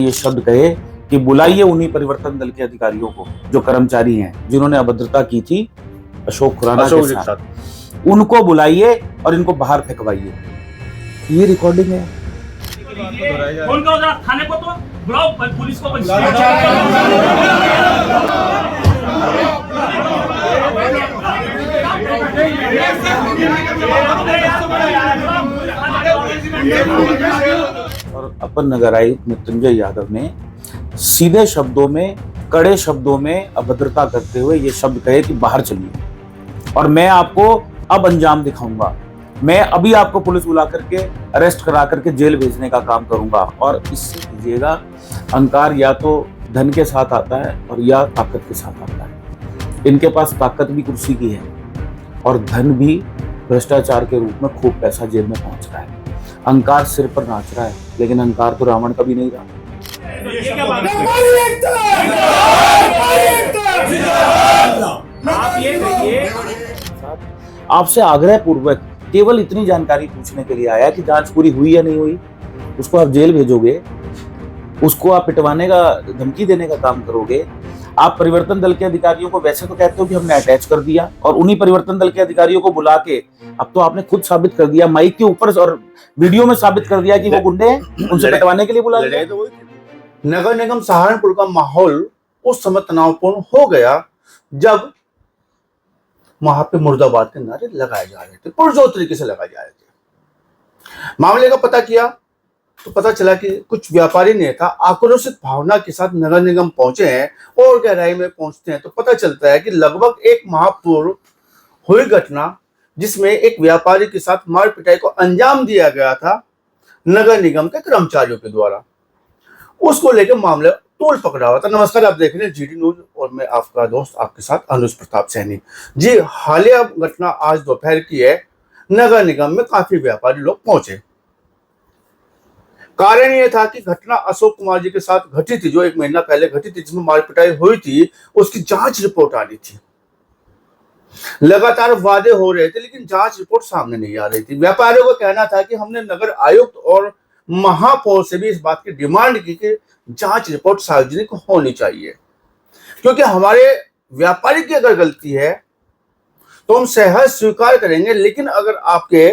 ये शब्द कहे कि बुलाइए उन्हीं परिवर्तन दल के अधिकारियों को जो कर्मचारी हैं जिन्होंने अभद्रता की थी अशोक खुराना के साथ, उनको बुलाइए और इनको बाहर फेंकवाइए। ये रिकॉर्डिंग है। फोन करो जरा थाने को, तो बुलाओ पुलिस को। और अपर नगर आयुक्त मृत्युंजय यादव ने सीधे शब्दों में, कड़े शब्दों में अभद्रता करते हुए ये शब्द कहे कि बाहर चलिए और मैं आपको अब अंजाम दिखाऊंगा। मैं अभी आपको पुलिस बुला करके अरेस्ट करा करके जेल भेजने का काम करूंगा। और इससे कीजिएगा, अहंकार या तो धन के साथ आता है और या ताकत के साथ आता है। इनके पास ताकत भी कुर्सी की है और धन भी भ्रष्टाचार के रूप में खूब पैसा जेब में पहुंच रहा है। अहंकार सिर पर नाच रहा है, लेकिन अहंकार तो रावण का भी नहीं रहा। आपसे आग्रह पूर्वक केवल इतनी जानकारी पूछने के लिए आया कि जांच पूरी हुई या नहीं हुई। उसको आप जेल भेजोगे, उसको आप पिटवाने का, धमकी देने का काम करोगे। आप परिवर्तन दल के अधिकारियों को वैसे तो कहते हो कि हमने अटैच कर दिया, और उन्हीं परिवर्तन दल के अधिकारियों को बुला के अब तो आपने खुद साबित कर दिया, माइक के ऊपर और वीडियो में साबित कर दिया कि वो गुंडे हैं, उनसे पिटवाने के लिए बुला लिया। नगर निगम सहारनपुर का माहौल उस समय तनावपूर्ण हो गया जब वहां पे मुर्दाबाद के नारे लगाए जा रहे थे, पुरजोर तरीके से लगाए जा रहे थे। मामले का पता किया तो पता चला कि कुछ व्यापारी नेता आक्रोशित भावना के साथ नगर निगम पहुंचे हैं और गहराई में पहुंचते हैं तो पता चलता है कि लगभग एक माह पूर्व हुई घटना, जिसमें एक व्यापारी के साथ मार पिटाई को अंजाम दिया गया था नगर निगम के कर्मचारियों के द्वारा, उसको लेकर मामला तोड़ पकड़ा हुआ था। नमस्कार, आप देख रहे हैं जीडी न्यूज और मैं आपका दोस्त आपके साथ अनुज प्रताप सैनी जी। हालिया घटना आज दोपहर की है। नगर निगम में काफी व्यापारी लोग पहुंचे। कारण यह था कि घटना अशोक कुमार जी के साथ घटी थी, जो एक महीना पहले घटी थी, जिसमें मार पिटाई हुई थी। उसकी जांच रिपोर्ट आ रही थी। लगातार वादे हो रहे थे लेकिन जांच रिपोर्ट सामने नहीं आ रही थी। व्यापारियों का कहना था कि हमने नगर आयुक्त और महापौर से भी इस बात की डिमांड की कि जांच रिपोर्ट सार्वजनिक होनी चाहिए, क्योंकि हमारे व्यापारी की अगर गलती है तो हम सहज स्वीकार करेंगे, लेकिन अगर आपके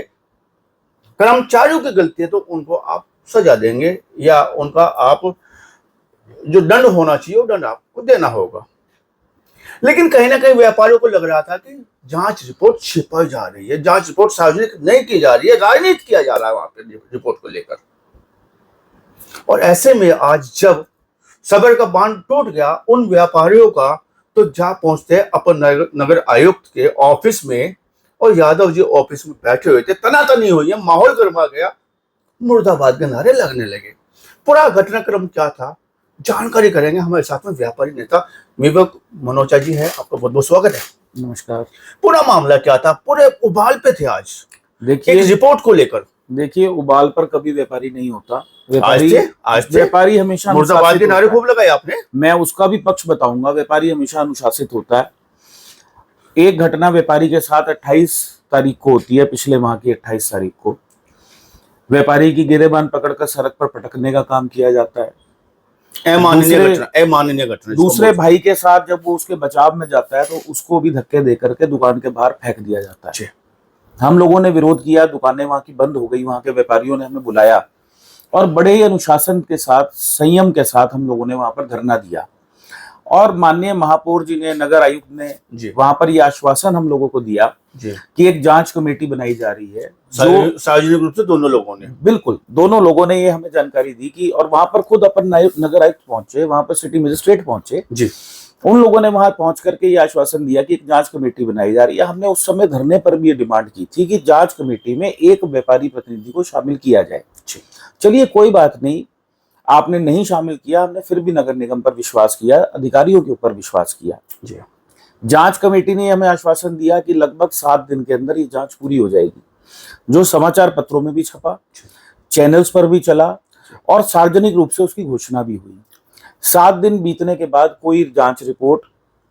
कर्मचारियों की गलती है तो उनको आप सजा देंगे या उनका आप जो दंड होना चाहिए वो दंड आपको देना होगा। लेकिन कहीं ना कहीं व्यापारियों को लग रहा था कि जांच रिपोर्ट छिपाई जा रही है, जांच रिपोर्ट सार्वजनिक नहीं की जा रही है, राजनीति किया जा रहा है वहां पे रिपोर्ट को लेकर। और ऐसे में आज जब सबर का बांध टूट गया उन व्यापारियों का, तो जा पहुंचते हैं अपर नगर आयुक्त के ऑफिस में, और यादव जी ऑफिस में बैठे हुए थे। तनातनी हुई है, माहौल गर्मा गया, मुर्दाबाद के नारे लगने लगे। पूरा घटनाक्रम क्या था जानकारी करेंगे। हमारे साथ में व्यापारी नेता विवेक मनोचा जी है, आपका बहुत बहुत स्वागत है। नमस्कार। पूरा मामला क्या था? पूरे उबाल पे थे आज देखिए, एक रिपोर्ट को लेकर। देखिए, उबाल पर कभी व्यापारी नहीं होता। आज व्यापारी हमेशा मुर्दाबाद के नारे खूब लगाए आपने। मैं उसका भी पक्ष बताऊंगा। व्यापारी हमेशा अनुशासित होता है। एक घटना व्यापारी के साथ 28 तारीख को होती है, पिछले माह की 28 तारीख को। व्यापारी की गिरेबान पकड़कर सड़क पर पटकने का काम किया जाता है। अमाननीय घटना। दूसरे भाई के साथ जब वो उसके बचाव में जाता है तो उसको भी धक्के देकर के दुकान के बाहर फेंक दिया जाता है। हम लोगों ने विरोध किया, दुकानें वहां की बंद हो गई। वहां के व्यापारियों ने हमें बुलाया और बड़े ही अनुशासन के साथ, संयम के साथ हम लोगों ने वहां पर धरना दिया। और माननीय महापौर जी ने, नगर आयुक्त ने वहां पर यह आश्वासन हम लोगों को दिया कि एक जांच कमेटी बनाई जा रही है, जो सार्वजनिक रूप से दोनों लोगों ने, बिल्कुल दोनों लोगों ने ये हमें जानकारी दी कि, और वहां पर खुद अपन नगर आयुक्त पहुंचे, वहां पर सिटी मजिस्ट्रेट पहुंचे जी। उन लोगों ने वहां पहुंच करके ये आश्वासन दिया कि एक जांच कमेटी बनाई जा रही है। हमने उस समय धरने पर भी ये डिमांड की थी कि जांच कमेटी में एक व्यापारी प्रतिनिधि को शामिल किया जाए। चलिए, कोई बात नहीं, आपने नहीं शामिल किया, हमने फिर भी नगर निगम पर विश्वास किया, अधिकारियों के ऊपर विश्वास किया जी। जांच कमेटी ने हमें आश्वासन दिया कि लगभग 7 दिन के अंदर ये जांच पूरी हो जाएगी, जो समाचार पत्रों में भी छपा, चैनल्स पर भी चला और सार्वजनिक रूप से उसकी घोषणा भी हुई। 7 दिन बीतने के बाद कोई जांच रिपोर्ट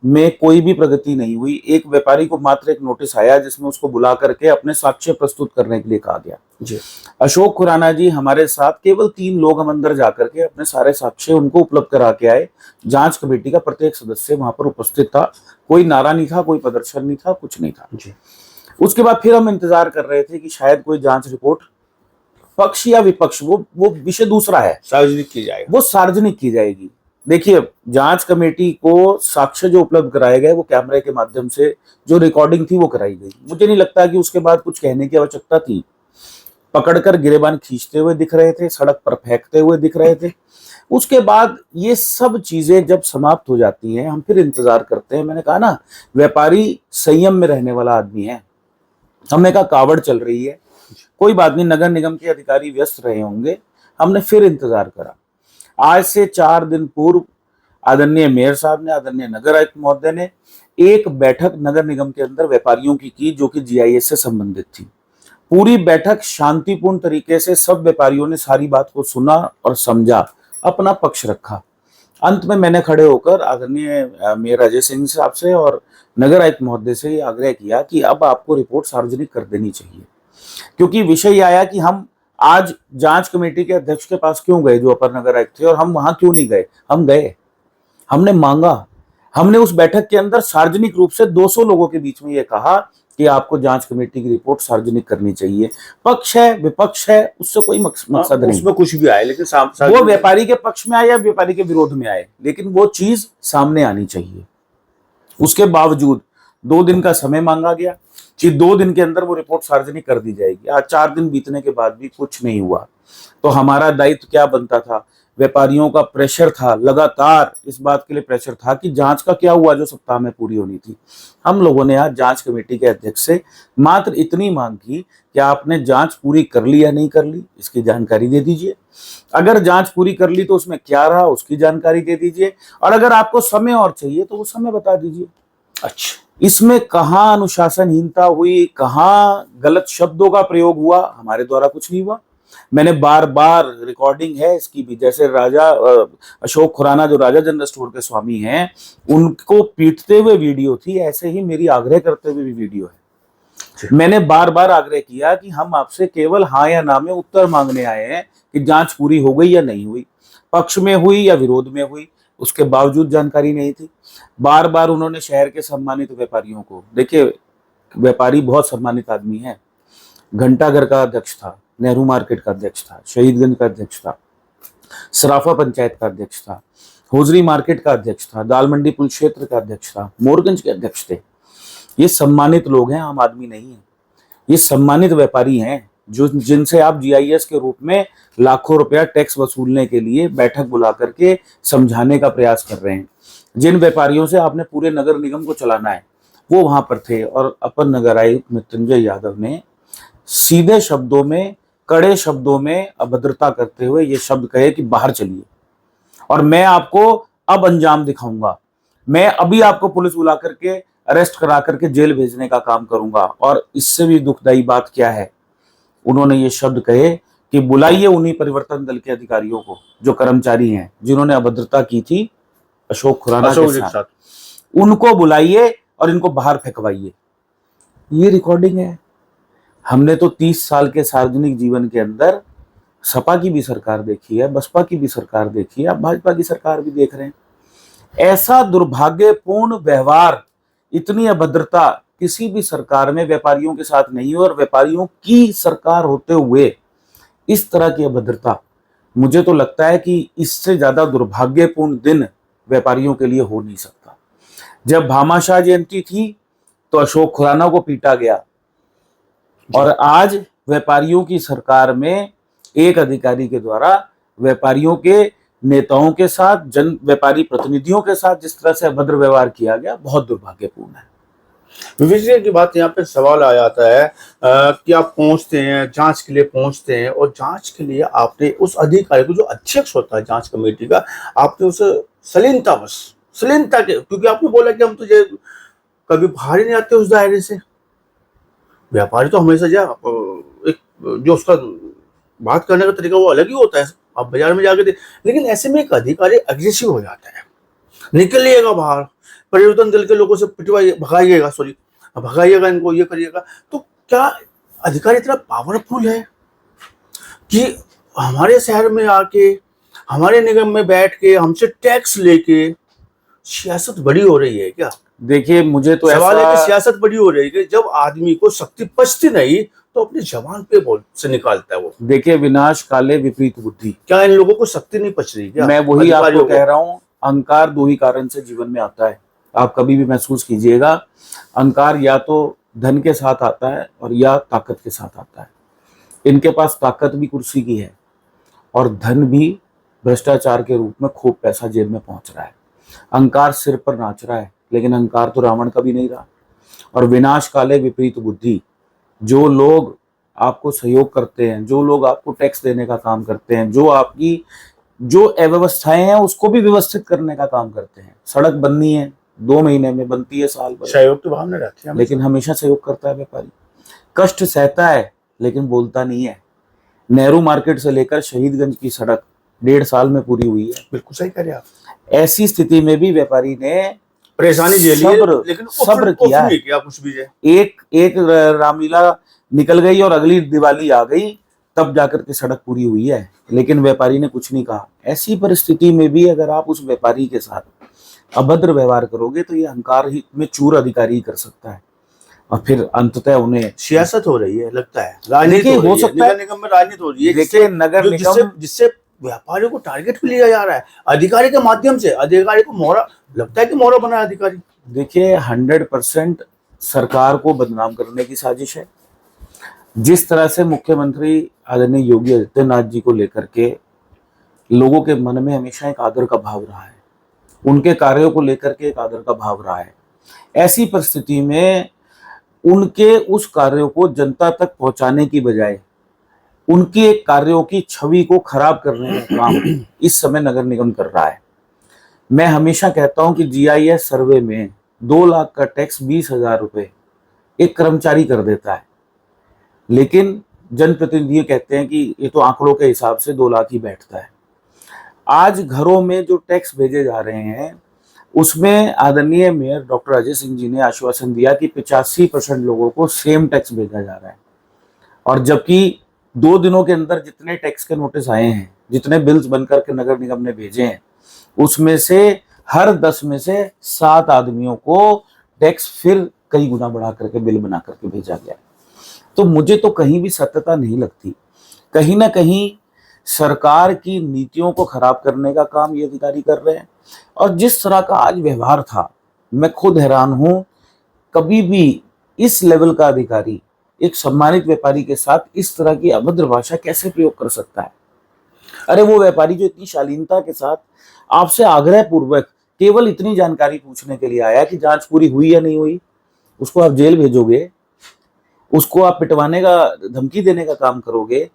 में कोई भी प्रगति नहीं हुई। एक व्यापारी को मात्र एक नोटिस आया जिसमें उसको बुला करके अपने साक्ष्य प्रस्तुत करने के लिए कहा गया। जी अशोक खुराना जी हमारे साथ, केवल 3 लोग हम अंदर जाकर के अपने सारे साक्ष्य उनको उपलब्ध करा के आए। जांच कमेटी का प्रत्येक सदस्य वहां पर उपस्थित था, कोई नारा नहीं था, कोई प्रदर्शन नहीं था, कुछ नहीं था। जी उसके बाद फिर हम इंतजार कर रहे थे कि शायद कोई जांच रिपोर्ट पक्ष या विपक्ष, वो विषय दूसरा है, सार्वजनिक की जाएगा। वो सार्वजनिक की जाएगी। देखिए, जांच कमेटी को साक्ष्य जो उपलब्ध कराए गए वो कैमरे के माध्यम से जो रिकॉर्डिंग थी वो कराई गई। मुझे नहीं लगता कि उसके बाद कुछ कहने की आवश्यकता थी। पकड़कर गिरेबान खींचते हुए दिख रहे थे, सड़क पर फेंकते हुए दिख रहे थे। उसके बाद ये सब चीजें जब समाप्त हो जाती हैं, हम फिर इंतजार करते हैं। मैंने कहा ना, व्यापारी संयम में रहने वाला आदमी है। हमने कहा कावड़ चल रही है, कोई बात नहीं, नगर निगम के अधिकारी व्यस्त रहे होंगे। हमने फिर इंतजार करा। आज से 4 दिन पूर्व आदरणीय मेयर साहब ने, आदरणीय नगर आयुक्त महोदय ने एक बैठक नगर निगम के अंदर व्यापारियों की जो कि जीआईएस से संबंधित थी। पूरी बैठक शांतिपूर्ण तरीके से सब व्यापारियों ने सारी बात को सुना और समझा, अपना पक्ष रखा। अंत में मैंने खड़े होकर आदरणीय मेयर अजय सिंह साहब से और नगर आयुक्त महोदय से ये आग्रह किया कि अब आपको रिपोर्ट सार्वजनिक कर देनी चाहिए। क्योंकि विषय आया कि हम आज जांच कमेटी के अध्यक्ष के पास क्यों गए, जो अपर नगर आयुक्त थे, और हम वहां क्यों नहीं गए। हम गए, हमने मांगा, हमने उस बैठक के अंदर सार्वजनिक रूप से 200 लोगों के बीच में ये कहा कि आपको जांच कमेटी की रिपोर्ट सार्वजनिक करनी चाहिए। पक्ष है विपक्ष है, उससे कोई मकसद नहीं, उसमें कुछ भी आए, लेकिन वो व्यापारी के पक्ष में आए या व्यापारी के विरोध में आए, लेकिन वो चीज सामने आनी चाहिए। उसके बावजूद 2 दिन का समय मांगा गया कि 2 दिन के अंदर वो रिपोर्ट सार्वजनिक कर दी जाएगी। आज 4 दिन बीतने के बाद भी कुछ नहीं हुआ। तो हमारा दायित्व क्या बनता था? व्यापारियों का प्रेशर था, लगातार इस बात के लिए प्रेशर था कि जांच का क्या हुआ जो सप्ताह में पूरी होनी थी। हम लोगों ने आज जांच कमेटी के अध्यक्ष से मात्र इतनी मांग की कि आपने जांच पूरी कर ली या नहीं कर ली, इसकी जानकारी दे दीजिए। अगर जांच पूरी कर ली तो उसमें क्या रहा, उसकी जानकारी दे दीजिए, और अगर आपको समय और चाहिए तो वो समय बता दीजिए। अच्छा, इसमें कहाँ अनुशासनहीनता हुई, कहाँ गलत शब्दों का प्रयोग हुआ, हमारे द्वारा कुछ नहीं हुआ। मैंने बार बार, रिकॉर्डिंग है इसकी भी, जैसे राजा अशोक खुराना जो राजा जनरल स्टोर के स्वामी हैं, उनको पीटते हुए वीडियो थी, ऐसे ही मेरी आग्रह करते हुए भी वीडियो है। मैंने बार बार आग्रह किया कि हम आपसे केवल हाँ या ना में उत्तर मांगने आए हैं कि जांच पूरी हो गई या नहीं हुई, पक्ष में हुई या विरोध में हुई। उसके बावजूद जानकारी नहीं थी। बार बार उन्होंने शहर के सम्मानित व्यापारियों को, देखिए व्यापारी बहुत सम्मानित आदमी है, घंटाघर का अध्यक्ष था, नेहरू मार्केट का अध्यक्ष था, शहीदगंज का अध्यक्ष था, सराफा पंचायत का अध्यक्ष था, होजरी मार्केट का अध्यक्ष था, दाल मंडी पुल क्षेत्र का अध्यक्ष था, मोरगंज के अध्यक्ष थे। ये सम्मानित लोग हैं, आम आदमी नहीं है। ये सम्मानित व्यापारी हैं जो जिनसे आप जीआईएस के रूप में लाखों रुपया टैक्स वसूलने के लिए बैठक बुला करके समझाने का प्रयास कर रहे हैं। जिन व्यापारियों से आपने पूरे नगर निगम को चलाना है वो वहां पर थे, और अपर नगर आयुक्त मृत्युंजय यादव ने सीधे शब्दों में, कड़े शब्दों में अभद्रता करते हुए ये शब्द कहे कि बाहर चलिए और मैं आपको अब अंजाम दिखाऊंगा, मैं अभी आपको पुलिस बुला करके अरेस्ट करा करके जेल भेजने का काम करूंगा। और इससे भी दुखदाई बात क्या है, उन्होंने ये शब्द कहे कि बुलाइए उन्हीं परिवर्तन दल के अधिकारियों को जो कर्मचारी हैं जिन्होंने अभद्रता की थी अशोक खुराना के साथ, उनको बुलाइए और इनको बाहर फेंकवाइए। ये रिकॉर्डिंग है। हमने तो 30 साल के सार्वजनिक जीवन के अंदर सपा की भी सरकार देखी है, बसपा की भी सरकार देखी है, अब भाजपा की सरकार भी देख रहे हैं। ऐसा दुर्भाग्यपूर्ण व्यवहार, इतनी अभद्रता किसी भी सरकार में व्यापारियों के साथ नहीं हो, और व्यापारियों की सरकार होते हुए इस तरह की अभद्रता, मुझे तो लगता है कि इससे ज्यादा दुर्भाग्यपूर्ण दिन व्यापारियों के लिए हो नहीं सकता। जब भामाशाह जयंती थी तो अशोक खुराना को पीटा गया, और आज व्यापारियों की सरकार में एक अधिकारी के द्वारा व्यापारियों के नेताओं के साथ, जन व्यापारी प्रतिनिधियों के साथ जिस तरह से अभद्र व्यवहार किया गया, बहुत दुर्भाग्यपूर्ण है। विवेक की बात यहाँ पे सवाल आ जाता है कि आप पहुंचते हैं, जांच के लिए पहुंचते हैं, और जांच के लिए आपने उस अधिकारी को, जो अध्यक्ष होता है जांच कमेटी का, आपने उसे सलीनता के, क्योंकि आपने बोला कि हम तो कभी बाहर ही नहीं आते उस दायरे से। व्यापारी तो हमेशा जो उसका बात करने का तरीका वो अलग ही होता है, आप बाजार में जाके लेकिन ऐसे में एक अधिकारी एग्रेसिव हो जाता है, निकलिएगा बाहर, परिवर्तन दल के लोगों से भगाइएगा, इनको ये करिएगा। तो क्या अधिकारी इतना पावरफुल है कि हमारे शहर में आके, हमारे निगम में बैठ के, हमसे टैक्स लेके सियासत बड़ी हो रही है क्या? देखिए मुझे तो सवाल है कि ऐसा, सियासत बड़ी हो रही है कि जब आदमी को शक्ति पचती नहीं तो अपनी जबान पे बोल से निकालता है वो। देखिए विनाश काले विपरीत बुद्धि, क्या इन लोगों को शक्ति नहीं पच रही क्या? मैं वही आपको अधिकारियों को? कह रहा हूँ। अहंकार दो ही कारण से जीवन में आता है, आप कभी भी महसूस कीजिएगा। अहंकार या तो धन के साथ आता है और या ताकत के साथ आता है। इनके पास ताकत भी कुर्सी की है और धन भी भ्रष्टाचार के रूप में खूब पैसा जेब में पहुंच रहा है। अहंकार सिर पर नाच रहा है, लेकिन अहंकार तो रावण का भी नहीं रहा। और विनाश काले विपरीत बुद्धि, जो लोग आपको सहयोग करते हैं, जो लोग आपको टैक्स देने का काम करते हैं, जो आपकी जो अव्यवस्थाएं हैं उसको भी व्यवस्थित करने का काम करते हैं। सड़क बननी है 2 महीने में, बनती है साल भर, सहयोग की भावना रहती है, लेकिन हमेशा सहयोग करता है व्यापारी। कष्ट सहता है लेकिन बोलता नहीं है। नेहरू मार्केट से लेकर शहीदगंज की सड़क 1.5 साल में पूरी हुई है। बिल्कुल सही कह रहे हैं आप। ऐसी स्थिति में भी व्यापारी ने परेशानी झेली, लेकिन सब्र किया है। नहीं किया कुछ भी है। एक रामलीला निकल गई और अगली दिवाली आ गई, तब जाकर के सड़क पूरी हुई है, लेकिन व्यापारी ने कुछ नहीं कहा। ऐसी परिस्थिति में भी अगर आप उस व्यापारी के साथ अभद्र व्यवहार करोगे तो ये अहंकार ही में चूर अधिकारी कर सकता है और फिर अंततः उन्हें सियासत हो रही है, लगता है राजनीति हो सकता है। नगर निगम में राजनीति हो रही है। देखिए नगर निगम, जिससे व्यापारियों को टारगेट भी लिया जा रहा है अधिकारी के माध्यम से। अधिकारी को मोहरा, लगता है कि मोहरा बना है अधिकारी। देखिए 100% सरकार को बदनाम करने की साजिश है। जिस तरह से मुख्यमंत्री आदरणीय योगी आदित्यनाथ जी को लेकर के लोगों के मन में हमेशा एक आदर का भाव रहा है, उनके कार्यों को लेकर के एक आदर का भाव रहा है। ऐसी परिस्थिति में उनके उस कार्यों को जनता तक पहुंचाने की बजाय उनकी एक कार्यों की छवि को खराब करने का काम इस समय नगर निगम कर रहा है। मैं हमेशा कहता हूं कि जीआईएस सर्वे में 2 लाख का टैक्स 20,000 रुपए एक कर्मचारी कर देता है, लेकिन जनप्रतिनिधि कहते हैं कि ये तो आंकड़ों के हिसाब से 2 लाख ही बैठता है। आज घरों में जो टैक्स भेजे जा रहे हैं उसमें आदरणीय मेयर डॉक्टर अजय सिंह जी ने आश्वासन दिया कि 85% लोगों को सेम टैक्स भेजा जा रहा है, और जबकि 2 दिनों के अंदर जितने टैक्स के नोटिस आए हैं, जितने बिल्स बनकर के नगर निगम ने भेजे हैं, उसमें से हर 10 में से 7 आदमियों को टैक्स फिर कई गुना बढ़ा करके बिल बना करके भेजा गया। तो मुझे तो कहीं भी सत्यता नहीं लगती। कहीं ना कहीं सरकार की नीतियों को खराब करने का काम ये अधिकारी कर रहे हैं। और जिस तरह का आज व्यवहार था, मैं खुद हैरान हूं, कभी भी इस लेवल का अधिकारी एक सम्मानित व्यापारी के साथ इस तरह की अभद्र भाषा कैसे प्रयोग कर सकता है। अरे वो व्यापारी जो इतनी शालीनता के साथ आपसे आग्रह पूर्वक केवल इतनी जानकारी पूछने के लिए आया कि जांच पूरी हुई या नहीं हुई, उसको आप जेल भेजोगे, उसको आप पिटवाने का, धमकी देने का काम करोगे।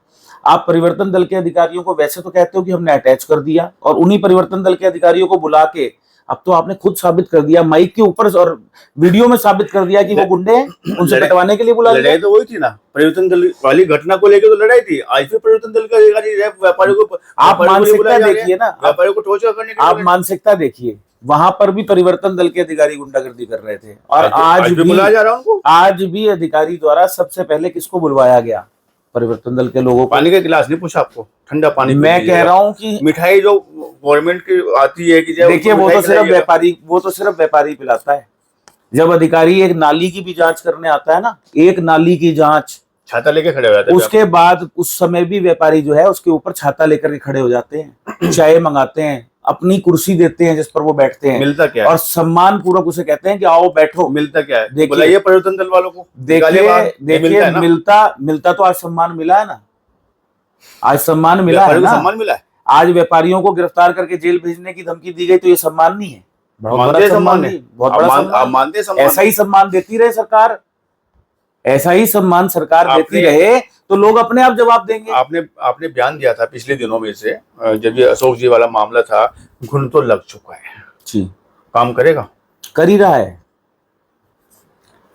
आप परिवर्तन दल के अधिकारियों को वैसे तो कहते हो कि हमने अटैच कर दिया, और उन्हीं परिवर्तन दल के अधिकारियों को बुला के अब तो आपने खुद साबित कर दिया, माइक के ऊपर और वीडियो में साबित कर दिया कि वो गुंडे हैं, उनसे पिटवाने के लिए बुला लिया। लड़ाई तो वही थी ना, परिवर्तन दल वाली घटना को लेकर तो लड़ाई थी। आज फिर परिवर्तन दल के अधिकारी व्यापारियों को, आप मानसिकता देखिए ना, व्यापारियों को टॉर्चर करने के आप मानसिकता देखिए। वहां पर भी परिवर्तन दल के अधिकारी गुंडागर्दी कर रहे थे, और आज भी बुलाया जा रहा है उनको। आज भी अधिकारी द्वारा सबसे पहले किसको बुलवाया गया? परिवर्तन दल के लोगों को। पानी का गिलास नहीं पूछा आपको, ठंडा पानी। मैं कह रहा हूं कि मिठाई जो गवर्नमेंट की आती है कि देखिए वो तो सिर्फ व्यापारी पिलाता है। जब अधिकारी एक नाली की भी जांच करने आता है ना, एक नाली की जांच, छाता लेके खड़े हो जाते हैं। उसके बाद उस समय भी व्यापारी जो है उसके ऊपर छाता लेकर के खड़े हो जाते हैं, चाय मंगाते हैं, अपनी कुर्सी देते हैं जिस पर वो बैठते हैं। मिलता क्या है? और सम्मान पूर्वक उसे कहते हैं कि आओ बैठो। मिलता क्या है? देखिए, बुलाइए परिवर्तन दल वालों को। देखिए मिलता तो आज सम्मान मिला है ना, आज सम्मान मिला है ना, सम्मान मिला है। आज व्यापारियों को गिरफ्तार करके जेल भेजने की धमकी दी गई, तो ये सम्मान नहीं है? बहुत बड़ा सम्मान है, बहुत बड़ा सम्मान। ऐसा ही सम्मान देती रहे सरकार, ऐसा ही सम्मान सरकार देती रहे तो लोग अपने आप जवाब देंगे। आपने बयान दिया था पिछले दिनों में से, जब ये अशोक जी वाला मामला था, घुन तो लग चुका है जी, काम करेगा, कर ही रहा है।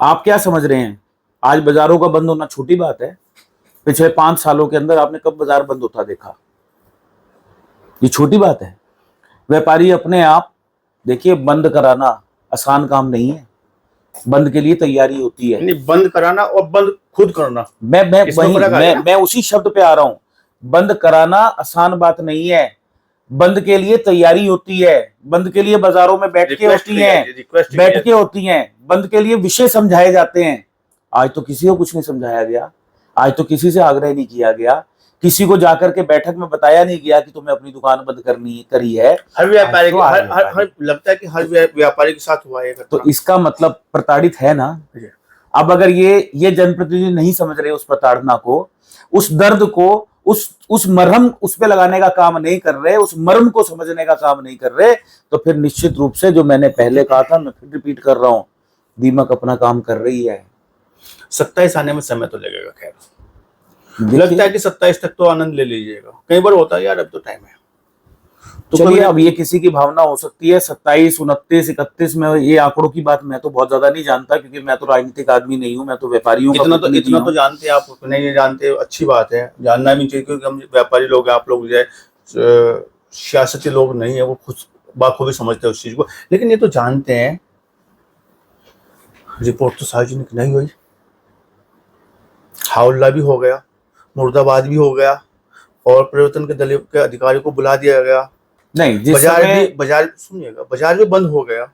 आप क्या समझ रहे हैं आज बाजारों का बंद होना छोटी बात है? पिछले 5 सालों के अंदर आपने कब बाजार बंद होता देखा? ये छोटी बात है। व्यापारी अपने आप, देखिए बंद कराना आसान काम नहीं है, बंद के लिए तैयारी होती है। नहीं, बंद कराना और बंद खुद करना, मैं उसी शब्द पे आ रहा हूं। बंद कराना आसान बात नहीं है। बंद के लिए तैयारी होती है, बंद के लिए बाजारों में बैठकें होती हैं, बैठकें होती हैं, बंद के लिए विषय समझाए जाते हैं। आज तो किसी को कुछ नहीं समझाया गया, आज तो किसी से आग्रह नहीं किया गया, किसी को जाकर के बैठक में बताया नहीं गया कि तुम्हें अपनी दुकान बंद करी है। हर व्यापारी हर लगता है कि हर व्यापारी के साथ हुआ है। तो इसका मतलब प्रताड़ित है ना। अब अगर ये जनप्रतिनिधि नहीं समझ रहे उस प्रताड़ना को, उस दर्द को, उस मरहम उस पे लगाने का काम नहीं कर रहे, उस मर्म को समझने का काम नहीं कर रहे, तो फिर निश्चित रूप से जो मैंने पहले कहा था, मैं फिर रिपीट कर रहा हूं, दीमक अपना काम कर रही है। 27 आने में समय तो लगेगा। खैर लगता है कि 27 तक तो आनंद ले लीजिएगा। कई बार होता है यार अब तो टाइम है, तो चलिए अब ये किसी की भावना हो सकती है। 27, 29, 31 में ये आंकड़ों की बात मैं तो बहुत ज्यादा नहीं जानता, क्योंकि मैं तो राजनीतिक आदमी नहीं हूँ, मैं तो व्यापारियों का इतना तो जानते हैं आप, नहीं जानते अच्छी बात है, जानना भी चाहिए, क्योंकि हम व्यापारी लोग हैं, आप लोग जो है सियासती लोग नहीं है, वो खुद बाखूबी समझते हैं उस चीज को। लेकिन ये तो जानते हैं रिपोर्ट तो सार्वजनिक नहीं हुई, हावला भी हो गया, मुर्दाबाद भी हो गया, और परिवर्तन के दल के अधिकारी को बुला दिया गया, नहीं बाजार सुनिएगा, बाजार भी बंद हो गया,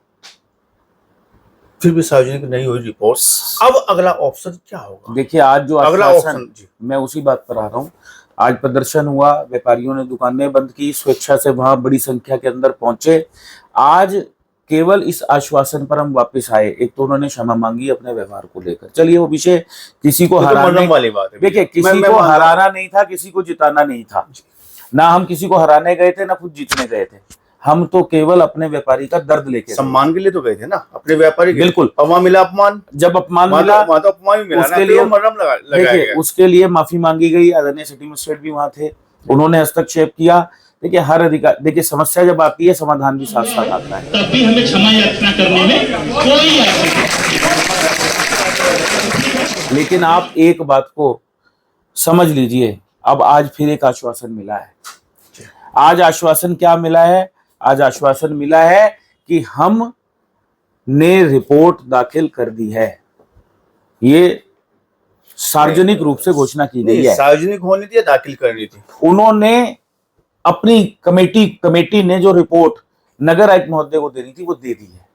फिर भी सार्वजनिक नहीं हुई रिपोर्ट। अब अगला ऑप्शन क्या होगा? देखिए आज जो अगला ऑप्शन, मैं उसी बात पर आ रहा हूँ। आज प्रदर्शन हुआ, व्यापारियों ने दुकानें बंद की, स्वेच्छा से वहां बड़ी संख्या के अंदर पहुंचे। आज केवल इस आश्वासन पर हम वापस आए। एक तो उन्होंने क्षमा मांगी अपने व्यवहार को लेकर, चलिए वो विषय किसी को हराने वाली बात है। देखिए किसी को हराना नहीं था, किसी को जिताना नहीं था, ना हम किसी को हराने गए थे ना खुद जीतने गए थे। हम तो केवल अपने व्यापारी का दर्द लेके, सम्मान के लिए तो गए थे ना अपने व्यापारी। बिल्कुल। अवमान मिला, अपमान, जब अपमान मिला तो अपमान भी मिला, उसके लिए देखिए उसके लिए माफी मांगी गई। आदरणीय सिटी मजिस्ट्रेट भी वहां थे, उन्होंने हस्तक्षेप किया। देखिए हर अधिकार, देखिए समस्या जब आती है समाधान भी साथ साथ आता है, तब भी हमें क्षमा याचना करने में कोई लेकिन आप एक बात को समझ लीजिए, अब आज फिर एक आश्वासन मिला है। आज आश्वासन क्या मिला है? आज आश्वासन मिला है कि हम ने रिपोर्ट दाखिल कर दी है। ये सार्वजनिक रूप से घोषणा की गई है। सार्वजनिक होनी थी या दाखिल करनी थी? उन्होंने अपनी कमेटी ने जो रिपोर्ट नगर आयुक्त महोदय को देनी थी वो दे दी है।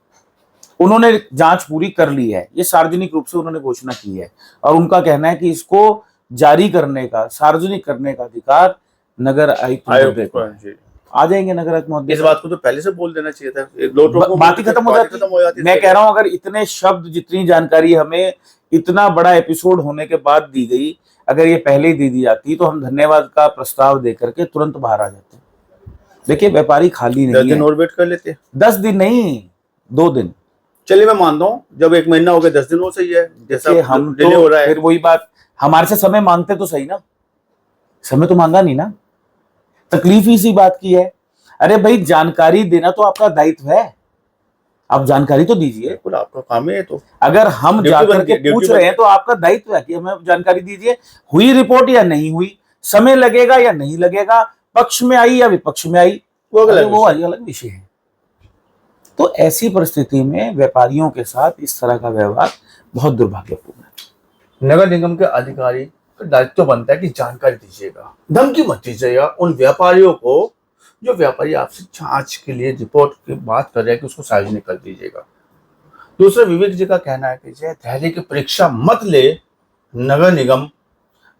उन्होंने जांच पूरी कर ली है, ये सार्वजनिक रूप से उन्होंने घोषणा की है। और उनका कहना है कि इसको जारी करने का, सार्वजनिक करने का अधिकार नगर आयुक्त महोदय को है। आ जाएंगे नगर आयुक्त महोदय। इस बात को तो पहले से बोल देना चाहिए था, बात ही खत्म हो जाती। मैं कह रहा हूं अगर इतने शब्द, जितनी जानकारी हमें इतना बड़ा एपिसोड होने के बाद दी गई, अगर ये पहले ही दे दी जाती तो हम धन्यवाद का प्रस्ताव देकर के तुरंत बाहर आ जाते। देखिए व्यापारी खाली नहीं है। 10 दिन और वेट कर लेते। 10 दिन नहीं, 2 दिन। चलिए मैं मानता हूँ, जब 1 महीना हो गया 10 दिन हो सही है। जैसा हम डिले हो रहा है, फिर वही बात, हमारे से समय मांगते तो सही ना, समय तो मांगा नहीं ना। तकलीफ ही इसी बात की है। अरे भाई जानकारी देना तो आपका दायित्व है, आप जानकारी तो दीजिए, आपका काम है। तो अगर हम जाकर के पूछ रहे हैं तो आपका दायित्व है कि हमें जानकारी दीजिए, हुई रिपोर्ट या नहीं हुई, समय लगेगा या नहीं लगेगा, पक्ष में आई या विपक्ष में आई, वो अलग विषय है। तो ऐसी परिस्थिति में व्यापारियों के साथ इस तरह का व्यवहार बहुत दुर्भाग्यपूर्ण है। नगर निगम के अधिकारी का दायित्व बनता है कि जानकारी दीजिएगा, धमकी मत दीजिएगा उन व्यापारियों को जो व्यापारी आपसे जांच के लिए रिपोर्ट की बात कर रहे हैं कि उसको सार्वजनिक कर दीजिएगा। दूसरा, विवेक जी का कहना है कि धैर्य की परीक्षा मत ले नगर निगम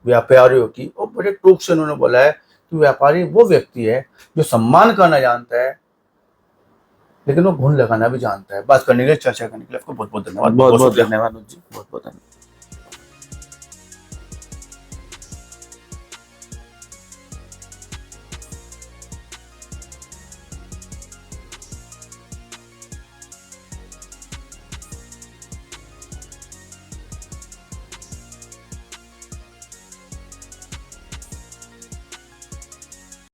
व्यापारियों की। और बड़े टूक से उन्होंने बोला है कि व्यापारी वो व्यक्ति है जो सम्मान करना जानता है, लेकिन वो घुन लगाना भी जानता है। बात करने के लिए, चर्चा करने के लिए आपको बहुत बहुत धन्यवाद। बहुत बहुत धन्यवाद जी, बहुत बहुत धन्यवाद।